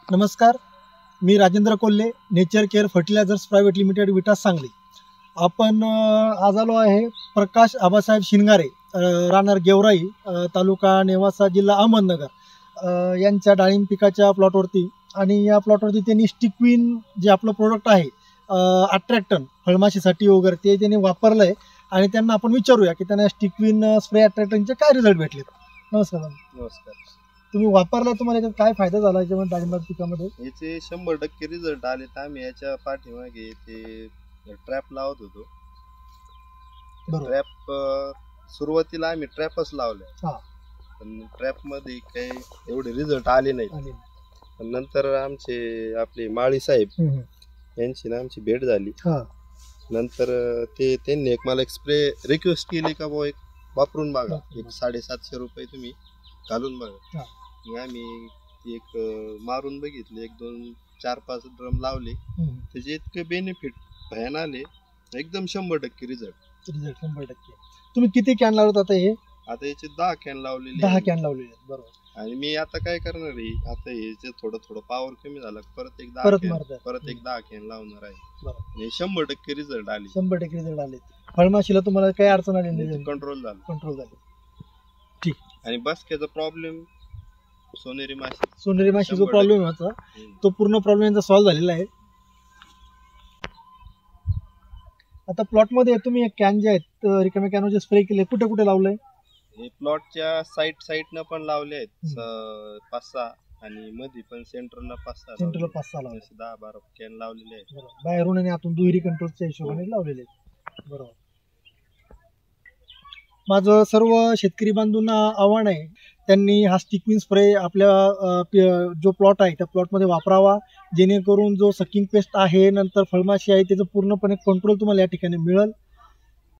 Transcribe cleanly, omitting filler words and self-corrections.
नमस्कार, मी Rajendra Kolhe, nature care fertilizers private limited, विटास, सांगली. आपण आज आलो आहे प्रकाश आबासाहेब शिनगारे, राहणार गेवराई, तालुका नेवासा, जिल्हा अहमदनगर यांच्या डाळिंब पिकाच्या प्लॉटवरती. आणि या प्लॉटवरती त्यांनी स्टिक्विन जे आपलं प्रोडक्ट आहे अट्रॅक्टन फळमाशीसाठी वगैरे ते त्यांनी वापरलं आहे. आणि त्यांना आपण विचारूया की त्यांना स्टिक्विन स्प्रे अट्रॅक्टनचे काय रिझल्ट भेटले. नमस्कार. नमस्कार. तुम्ही वापरला, तुम्हाला याच्यात काय फायदा झाला याच्यामध्ये डाळिंब पिकामध्ये? याचे 100% रिझल्ट आले. तर आम्ही याच्या पाठीमागे ते ट्रॅप लावत होतो. ट्रॅप सुरुवातीला आम्ही ट्रॅपच लावले, पण ट्रॅप मध्ये काही एवढे रिझल्ट आले नाही. पण नंतर आमचे आपले माळी साहेब यांची ना आमची भेट झाली. नंतर त्यांनी मला एक स्प्रे रिक्वेस्ट केली का बुवा एक वापरून बघा, एक 750 रुपये तुम्ही घालून बघा. आम्ही एक मारून बघितले, 1 2 4 5 ड्रम लावले. त्याचे इतके बेनिफिट भयान आले, एकदम 100% रिझल्ट. 100%. तुम्ही किती कॅन लावत आता? हे आता याचे 10 कॅन लावलेले. 10 कॅन लावलेले, बरोबर. आणि मी आता काय करणार आहे, आता हे थोडं पॉवर कमी झाला, परत एक 10 कॅन लावणार आहे. 100% रिझल्ट आले. 100% रिझल्ट आले. फळमाशीला तुम्हाला काही अडचण आली नाही? कंट्रोल झाली. ठीक. आणि बसक्याचा प्रॉब्लेम, सोनेरी माशी जो प्रॉब्लेम होता तो पूर्ण प्रॉब्लेम सॉल्व्ह झालेला आहे. आता प्लॉट मध्ये तुम्ही एक कॅन जे आहेत रिकामे कॅनचे स्प्रे केले, कुठे कुठे लावलंय? हे प्लॉटच्या साईडनं पण लावले आहेत 5-6, आणि मध्ये पण सेंटरला 5-6 लावले. 10-12 कॅन लावलेले आहेत. बाहेरून आणि आतून दुहेरी कंट्रोलच्या हिशोबाने लावलेले आहेत. बरोबर. माझं सर्व शेतकरी बांधवांना आव्हान आहे, त्यांनी हा स्टिक्विन स्प्रे आपल्या जो प्लॉट आहे त्या प्लॉटमध्ये वापरावा, जेणेकरून जो सकिंग पेस्ट आहे नंतर फळमाशी आहे त्याचं पूर्णपणे कंट्रोल तुम्हाला या ठिकाणी मिळेल.